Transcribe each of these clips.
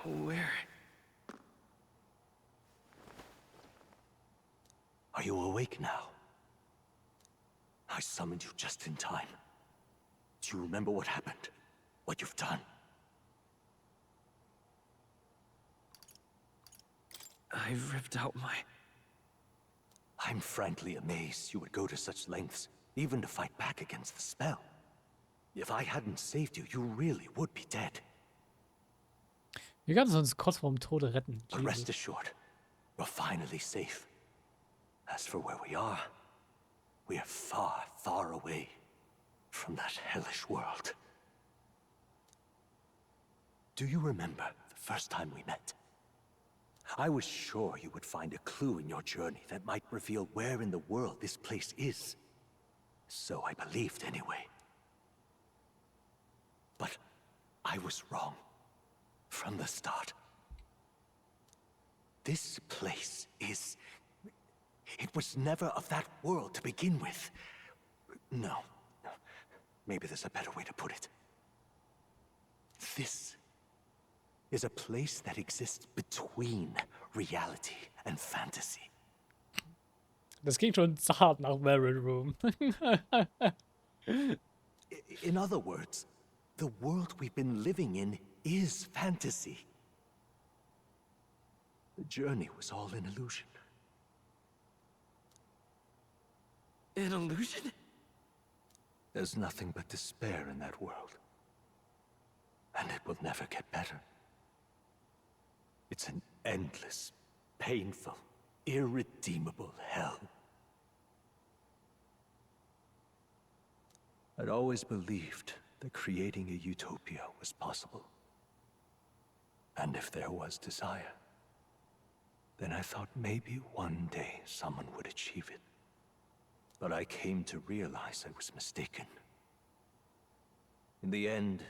Where? Are you awake now? I summoned you just in time. Do you remember what happened? What you've done? I ripped out my... I'm frankly amazed you would go to such lengths, even to fight back against the spell. If I hadn't saved you, you really would be dead. Wir können uns kurz vorm Tode retten. But rest assured, we're finally safe. As for where we are far, far away from that hellish world. Do you remember the first time we met? I was sure you would find a clue in your journey that might reveal where in the world this place is. So I believed anyway. But I was wrong from the start. This place is... It was never of that world to begin with. No. Maybe there's a better way to put it. This is a place that exists between reality and fantasy. Das ging schon zart nach Merit Room. In other words, the world we've been living in is fantasy. The journey was all an illusion. An illusion? There's nothing but despair in that world. And it will never get better. It's an endless, painful, irredeemable hell. I'd always believed that creating a utopia was possible. And if there was desire, then I thought maybe one day someone would achieve it. But I came to realize I was mistaken. In the end,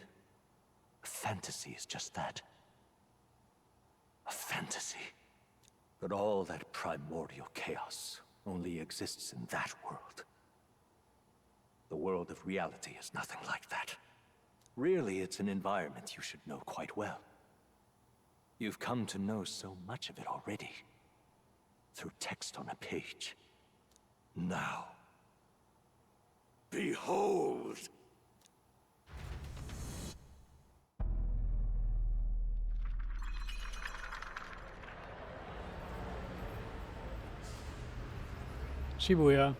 a fantasy is just that. A fantasy. But all that primordial chaos only exists in that world. The world of reality is nothing like that. Really, it's an environment you should know quite well. You've come to know so much of it already. Through text on a page. Now, behold! Shibuya.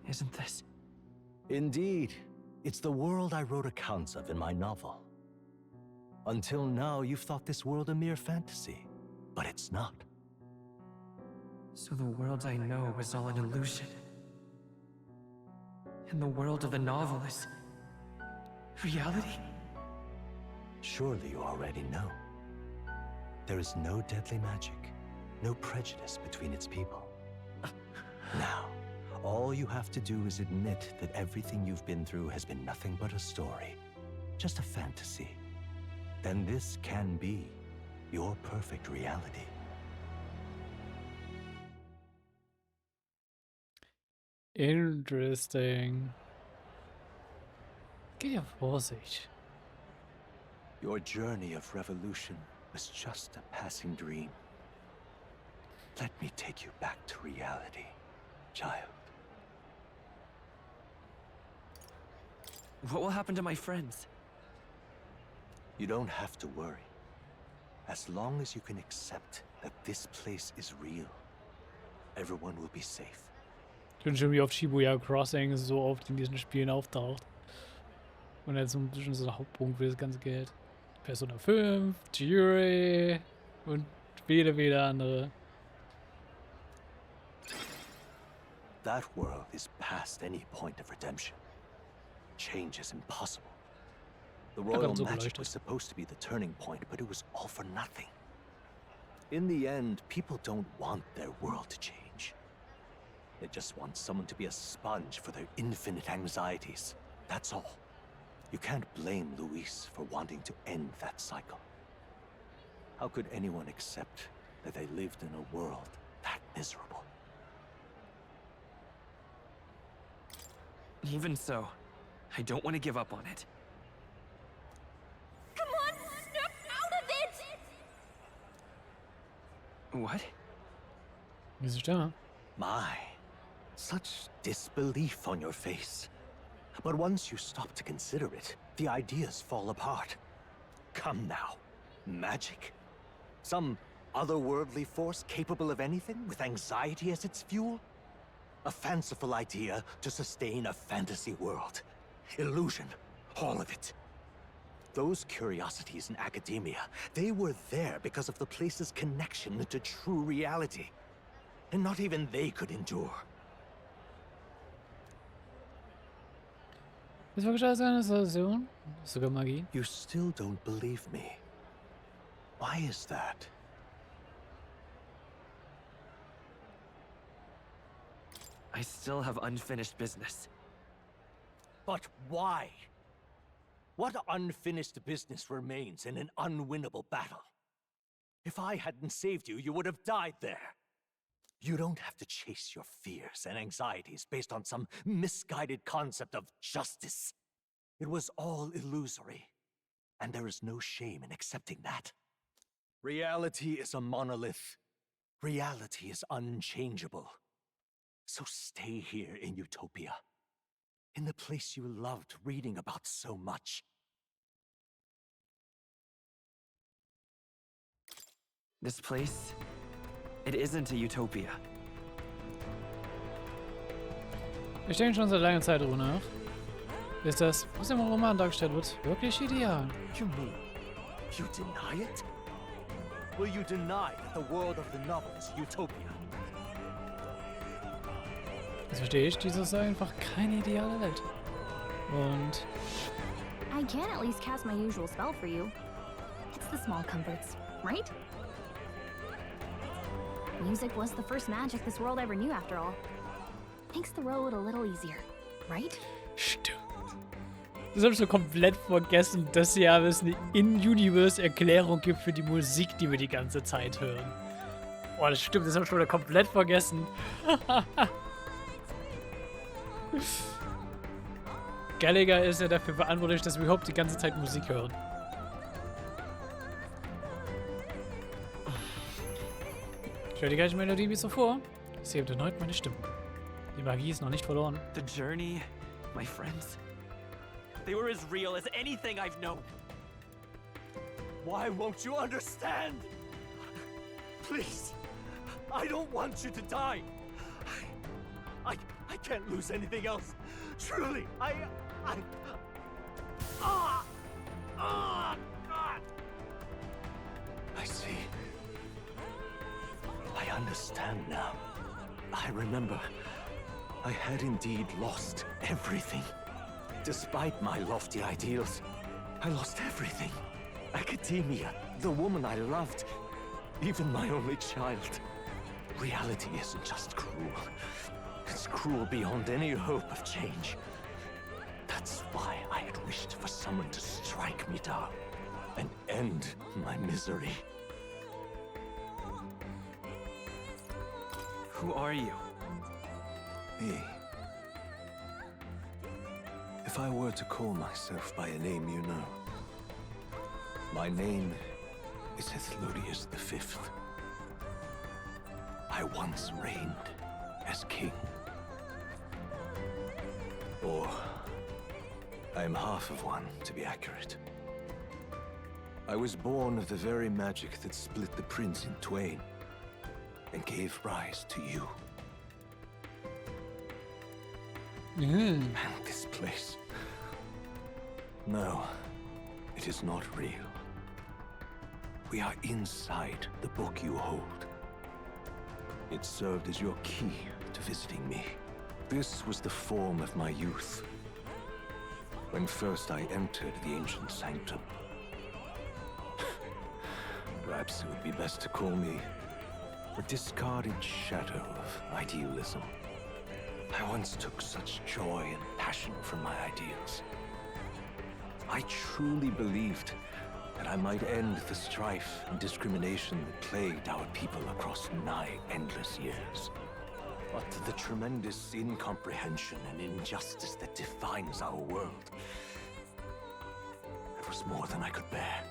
Isn't this? Indeed. It's the world I wrote accounts of in my novel. Until now, you've thought this world a mere fantasy. But it's not. So the world I know is all an illusion. And the world of the novel is... reality? Surely you already know. There is no deadly magic, no prejudice between its people. Now, all you have to do is admit that everything you've been through has been nothing but a story, just a fantasy. Then this can be your perfect reality. Interesting. Geh ja Vorsicht. Your journey of revolution was just a passing dream. Let me take you back to reality, child. What will happen to my friends? You don't have to worry. As long as you can accept that this place is real, everyone will be safe. Ich bin schon wie auf Shibuya Crossing so oft in diesen Spielen auftaucht. Und jetzt so ein bisschen so der Hauptpunkt für das ganze Geld. Persona 5, Jury und viele andere. That world is past any point of redemption. Change is impossible. The royal magic was supposed to be the turning point, but it was all for nothing. In the end, people don't want their world to change. They just want someone to be a sponge for their infinite anxieties. That's all. You can't blame Luis for wanting to end that cycle. How could anyone accept that they lived in a world that miserable? Even so, I don't want to give up on it. Come on, snap out What? Wie ist es da? My, such disbelief on your face. But once you stop to consider it, the ideas fall apart. Come now. Magic? Some otherworldly force capable of anything with anxiety as its fuel? A fanciful idea to sustain a fantasy world. Illusion. All of it. Those curiosities in academia, they were there because of the place's connection to true reality. And not even they could endure. Ist wirklich alles eine Illusion? Sogar Magie? You still don't believe me. Why is that? I still have unfinished business. But why? What unfinished business remains in an unwinnable battle? If I hadn't saved you, you would have died there. You don't have to chase your fears and anxieties based on some misguided concept of justice. It was all illusory, and there is no shame in accepting that. Reality is a monolith. Reality is unchangeable. So stay here in Utopia, in the place you loved reading about so much. This place, it isn't a utopia. Ich denke schon seit langer Zeit darüber nach. Ist das, was im Roman dargestellt wird, wirklich ideal? You mean, you deny it? Will you deny that the world of the novel is Utopia? Das verstehe ich, dies ist einfach keine ideale Welt. Und I can at least cast my usual spell for you. It's the small comforts, right? Music was the first magic this world ever knew, after all. Makes the road a little easier, right? stimmt. Das habe ich so komplett vergessen, dass es ja eine In-Universe-Erklärung gibt für die Musik, die wir die ganze Zeit hören. Boah, das stimmt, das habe ich schon wieder komplett vergessen. Gallagher ist ja dafür verantwortlich, dass wir überhaupt die ganze Zeit Musik hören. Stell dir gleich die Melodie wie so vor. Sie hebt erneut meine Stimme. Die Magie ist noch nicht verloren. The journey, my friends, they were as real as anything I've known. Why won't you understand? Please, I don't want you to die. I can't lose anything else. Truly, I see. I understand now. I remember. I had indeed lost everything. Despite my lofty ideals, I lost everything. Academia, the woman I loved, even my only child. Reality isn't just cruel. It's cruel beyond any hope of change. That's why I had wished for someone to strike me down and end my misery. Who are you? Me. If I were to call myself by a name you know, my name is Hethlodius V. I once reigned as king. Or, I am half of one, to be accurate. I was born of the very magic that split the prince in twain and gave rise to you. And this place. No, it is not real. We are inside the book you hold. It served as your key to visiting me. This was the form of my youth, when first I entered the ancient sanctum. Perhaps it would be best to call me a discarded shadow of idealism. I once took such joy and passion from my ideals. I truly believed that I might end the strife and discrimination that plagued our people across nigh endless years. But the tremendous incomprehension and injustice that defines our world, it was more than I could bear.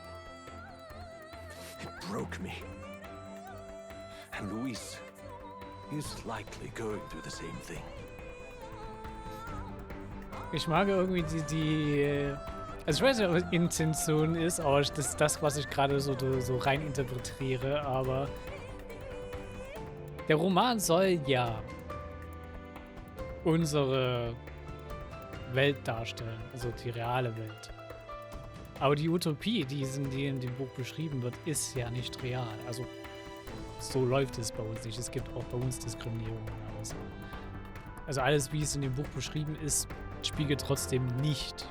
It broke me. And Luis is likely going through the same thing. Ich mag irgendwie also ich weiß nicht, was Intention ist, aber das ist das, was ich gerade so rein interpretiere, aber der Roman soll ja unsere Welt darstellen, also die reale Welt. Aber die Utopie, die in dem Buch beschrieben wird, ist ja nicht real. Also so läuft es bei uns nicht. Es gibt auch bei uns Diskriminierung und alles. Also alles, wie es in dem Buch beschrieben ist, spiegelt trotzdem nicht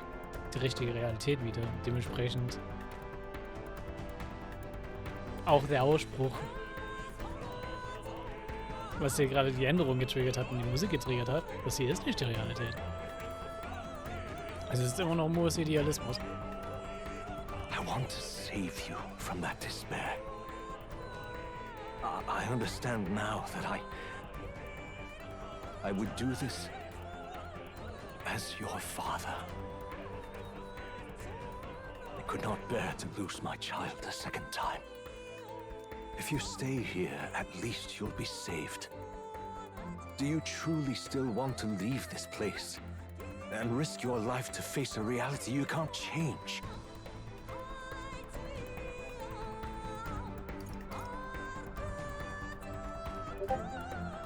die richtige Realität wider. Dementsprechend auch der Ausspruch, was hier gerade die Änderung getriggert hat und die Musik getriggert hat, das hier ist nicht die Realität. Also es ist immer noch nur Idealismus. I want to save you from that despair. I understand now that I would do this as your father. I could not bear to lose my child a second time. If you stay here, at least you'll be saved. Do you truly still want to leave this place and risk your life to face a reality you can't change?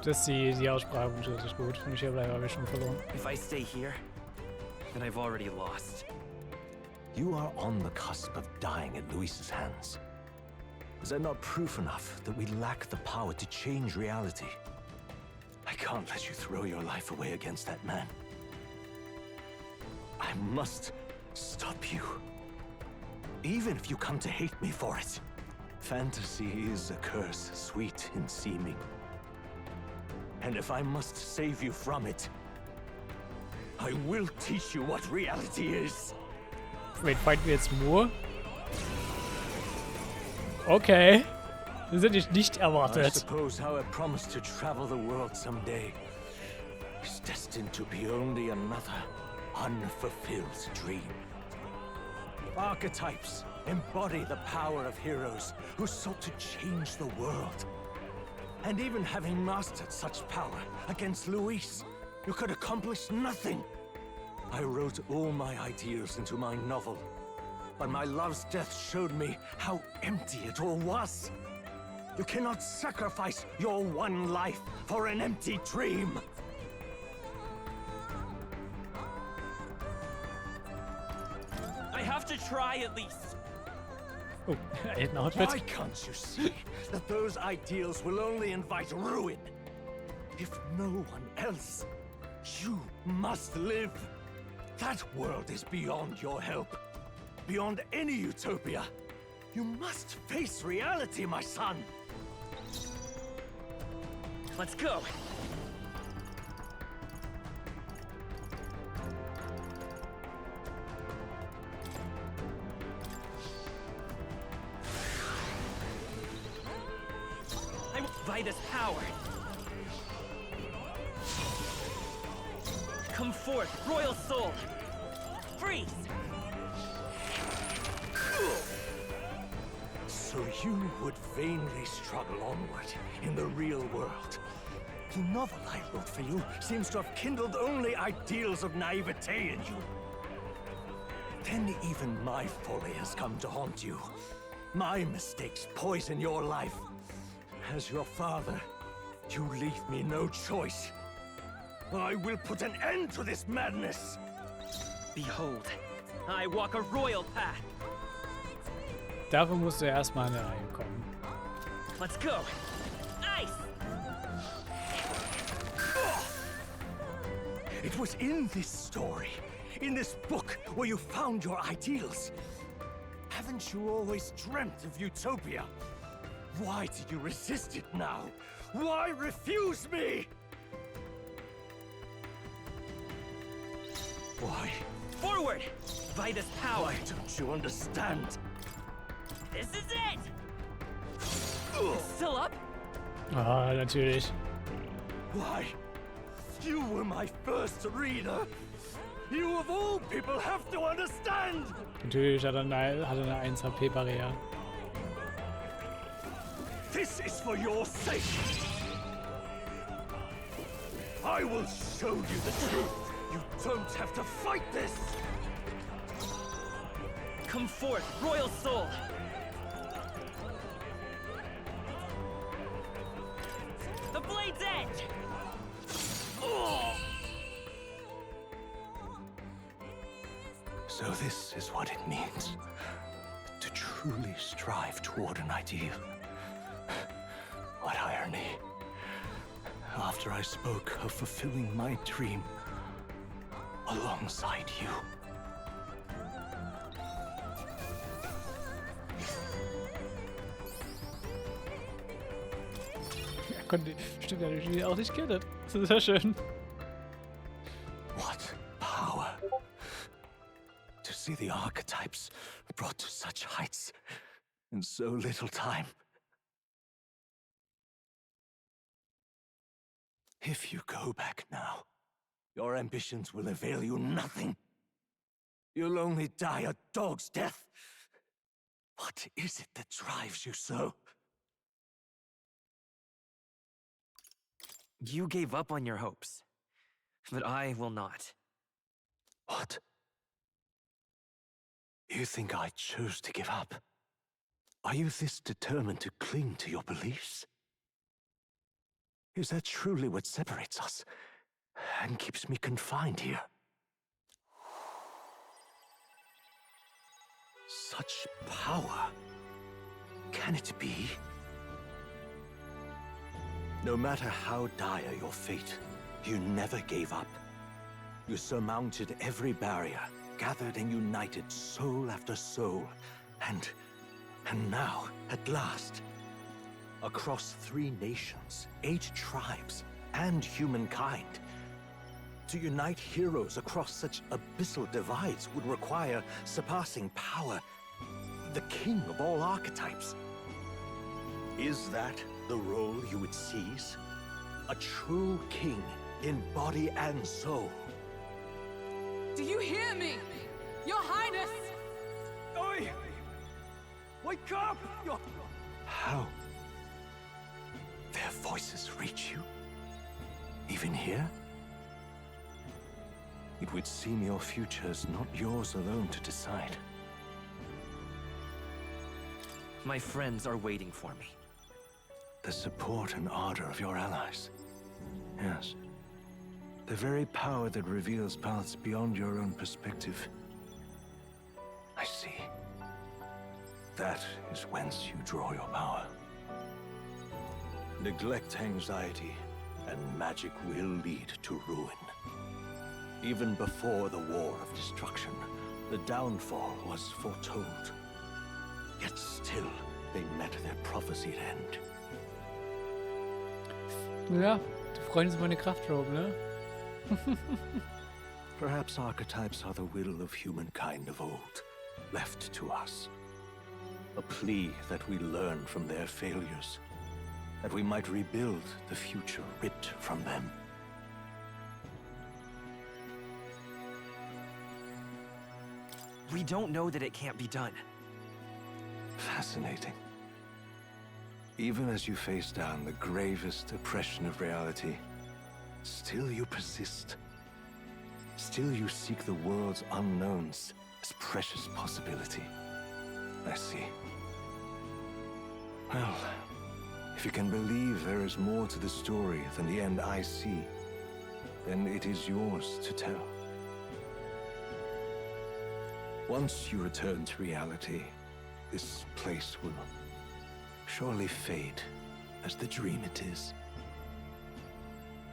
Das ist die Aussprache richtig gut. Und ich habe leider schon verloren. If I stay here, then I've already lost. You are on the cusp of dying at Luis's hands. Is that not proof enough that we lack the power to change reality? I can't let you throw your life away against that man. I must stop you. Even if you come to hate me for it. Fantasy is a curse, sweet in seeming. And if I must save you from it, I will teach you what reality is. Wait, fighten wir jetzt Moore? Okay. Das hätte ich nicht I erwartet. suppose how I promised to travel the world someday is destined to be only another unfulfilled dream. Archetypes embody the power of heroes who sought to change the world. And even having mastered such power against Luis, you could accomplish nothing. I wrote all my ideals into my novel, but my love's death showed me how empty it all was. You cannot sacrifice your one life for an empty dream. I have to try at least. Oh, er hält ein Why Outfit. can't you see that those ideals will only invite ruin? If no one else, you must live. That world is beyond your help. Beyond any utopia. You must face reality, my son. Let's go. I will by this power. Come forth, royal soul. Freeze. So you would vainly struggle onward in the real world. The novel I wrote for you seems to have kindled only ideals of naivete in you. Then even my folly has come to haunt you. My mistakes poison your life. As your father, you leave me no choice. I will put an end to this madness. Behold, I walk a royal path. Dafür musst du erstmal in eine Reihe kommen. Let's go. Ice. It was in this story, in this book, where you found your ideals. Haven't you always dreamt of utopia? Why did you resist it now? Why refuse me? Why? Forward! By this power. Why don't you understand? This is it! It's still up? Ah, natürlich. Why? You were my first reader. You of all people have to understand. Natürlich hat er eine 1 HP-Barriere. This is for your sake. I will show you the truth. You don't have to fight this. Come forth, royal soul! The blade's edge! So this is what it means to truly strive toward an ideal. What irony. After I spoke of fulfilling my dream alongside you. Ja, konnte, stimmt ja, die auch nicht kennen. Das ist ja schön. What power. To see the archetypes brought to such heights in so little time. If you go back now, your ambitions will avail you nothing. You'll only die a dog's death. What is it that drives you so? You gave up on your hopes, but I will not. What? You think I chose to give up? Are you this determined to cling to your beliefs? Is that truly what separates us and keeps me confined here? Such power. Can it be? No matter how dire your fate, you never gave up. You surmounted every barrier, gathered and united soul after soul, and now, at last, across 3 nations, 8 tribes, and humankind. To unite heroes across such abyssal divides would require surpassing power, the king of all archetypes. Is that the role you would seize? A true king in body and soul. Do you hear me? Your Highness! Oi! Wake up! How? Their voices reach you? Even here? It would seem your future is not yours alone to decide. My friends are waiting for me. The support and ardor of your allies. Yes. The very power that reveals paths beyond your own perspective. I see. That is whence you draw your power. Neglect anxiety, and magic will lead to ruin. Even before the War of Destruction, the downfall was foretold. Yet still, they met their prophesied end. Ja, die freuen sich meine Kraftrobe, ne? Perhaps archetypes are the will of humankind of old, left to us. A plea that we learn from their failures, that we might rebuild the future ripped from them. We don't know that it can't be done. Fascinating. Even as you face down the gravest oppression of reality, still you persist. Still you seek the world's unknowns as precious possibility. I see. Well, if you can believe there is more to the story than the end I see, then it is yours to tell. Once you return to reality, this place will surely fade as the dream it is.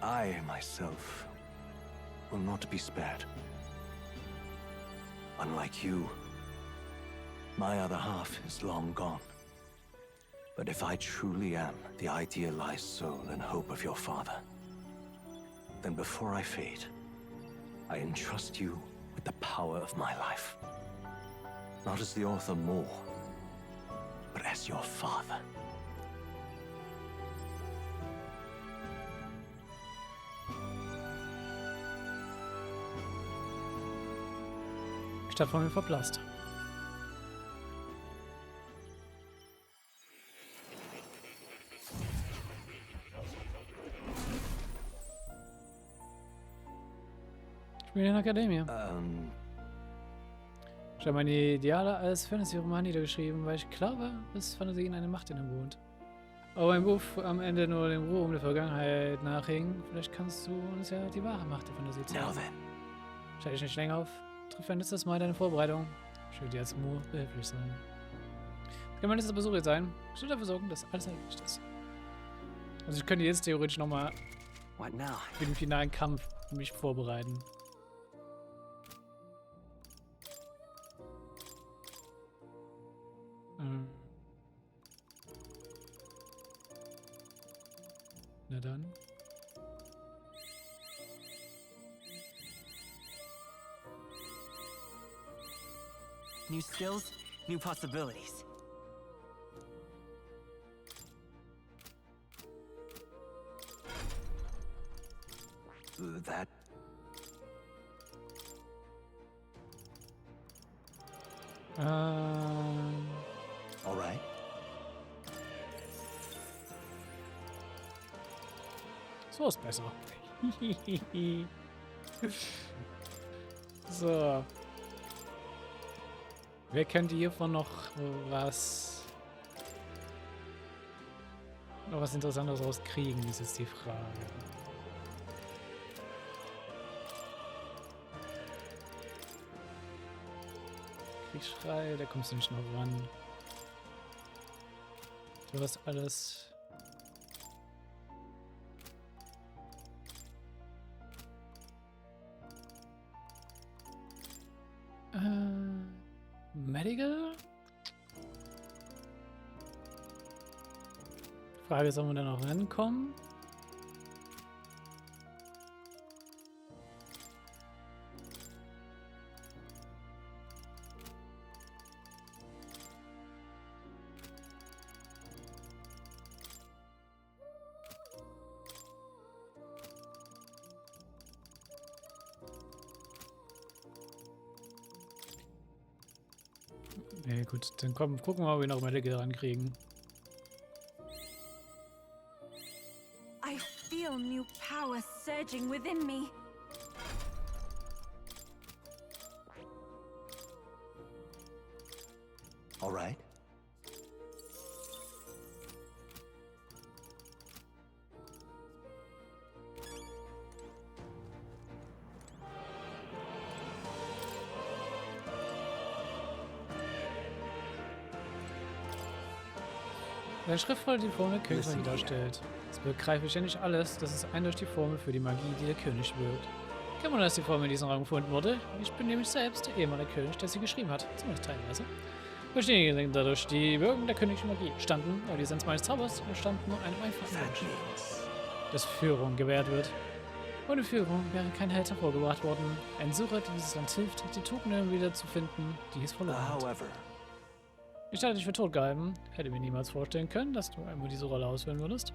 I, myself, will not be spared. Unlike you, my other half is long gone. But if I truly am the idealized soul and hope of your father, then before I fade, I entrust you with the power of my life. Not as the author more, but as your father. Stadt von mir verblasst. Ich bin in der Akademie. Ich habe meine Ideale als Fantasy-Roman niedergeschrieben, weil ich glaube, dass Fantasien eine Macht innewohnt. Aber ein Buch am Ende nur dem Ruhm der Vergangenheit nachhing, vielleicht kannst du uns ja die wahre Macht der Fantasie zeigen. Stell dich nicht länger auf. Triff ein letztes Mal deine Vorbereitung. Ich will dir als Mo behilflich sein. Das kann mein letzter Besuch jetzt sein. Ich will dafür sorgen, dass alles erledigt ist. Also ich könnte jetzt theoretisch nochmal für den finalen Kampf mich vorbereiten. Na dann. New skills, new possibilities. That... All right. So ist besser. So. Wer könnte hiervon noch was Interessantes rauskriegen, ist jetzt die Frage. Kriegsschrei, da kommst du nicht noch ran. Du hast alles. Medical? Frage, sollen wir da noch rankommen? Nee, gut, dann komm, gucken wir mal, ob wir noch Medical rankriegen. I feel new power surging within me. All right. Wenn schriftvoll die Formel Königsmagie darstellt, es begreife ich ja nicht alles, das ist eindeutig die Formel für die Magie, die der König wirkt. Kein Wunder, dass die Formel in diesem Raum gefunden wurde. Ich bin nämlich selbst der ehemalige König, der sie geschrieben hat, zumindest teilweise. Verstehen Sie dadurch die Wirkung der königlichen Magie standen, aber die Essenz meines Zaubers entstand nur einem einfachen Wunsch, dass Führung gewährt wird. Ohne Führung wäre kein Held hervorgebracht worden. Ein Sucher, der dieses Land hilft, die Tugenden wieder zu finden, die es verloren hat. Ich hatte dich für tot gehalten. Hätte mir niemals vorstellen können, dass du einmal diese Rolle ausführen würdest.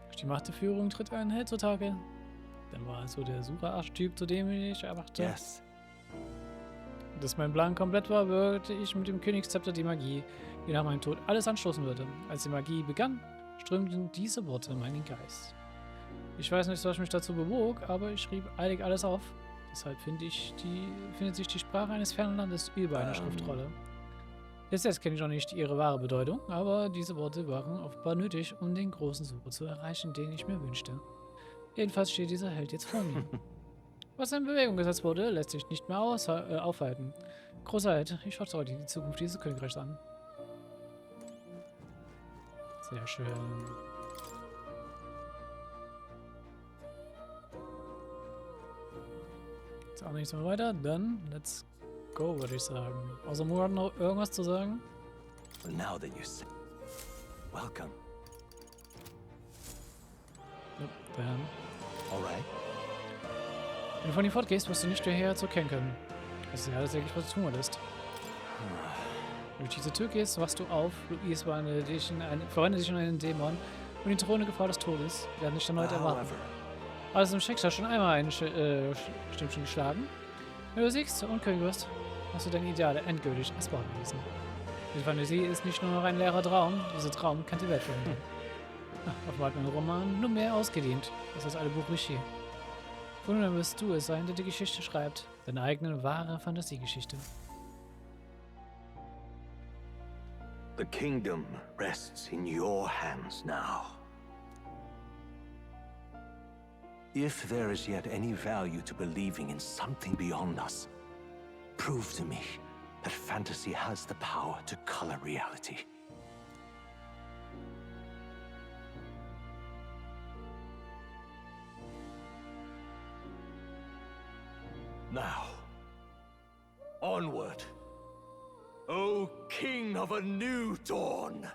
Durch die Macht der Führung tritt ein Held zutage. Dann war es so der Sucher-Archetyp, zu dem ich erwachte. Yes. Dass mein Plan komplett war, wirkte ich mit dem Königszepter die Magie, die nach meinem Tod alles anstoßen würde. Als die Magie begann, strömten diese Worte in meinen Geist. Ich weiß nicht, was mich dazu bewog, aber ich schrieb eilig alles auf. Deshalb findet sich die Sprache eines fernen Landes über eine Schriftrolle. Jetzt kenne ich noch nicht ihre wahre Bedeutung, aber diese Worte waren offenbar nötig, um den großen Sucher zu erreichen, den ich mir wünschte. Jedenfalls steht dieser Held jetzt vor mir. Was in Bewegung gesetzt wurde, lässt sich nicht mehr aufhalten. Großer Held, ich vertraue dir die Zukunft dieses Königreichs an. Sehr schön. Jetzt auch nichts mehr weiter, dann let's go, würde ich sagen. Außer Mo hat noch irgendwas zu sagen? Well, now that you say, welcome. Yep, dann. All right. Wenn du von ihm fortgehst, wirst du nicht hierher zurückkehren können. Das ist ja tatsächlich, was du tun würdest. Wenn du durch diese Tür gehst, wachst du auf. Luis verwandelt dich in einen Dämon und die drohende Gefahr des Todes werden dich erneut erwarten. Also im Schicksal schon einmal ein Stimmchen geschlagen. Wenn du siegst und König wirst, hast du deine Ideale endgültig als Baum gelesen. Die Fantasie ist nicht nur noch ein leerer Traum, dieser Traum kann die Welt verändern. Offenbar hat mein Roman nur mehr ausgedient. Das ist alle Buch Rishi. Und dann wirst du es sein, der die Geschichte schreibt. Deine eigene wahre Fantasiegeschichte. The kingdom rests in your hands now. If there is yet any value to believing in something beyond us, prove to me that fantasy has the power to color reality. Now, onward, O King of a new dawn!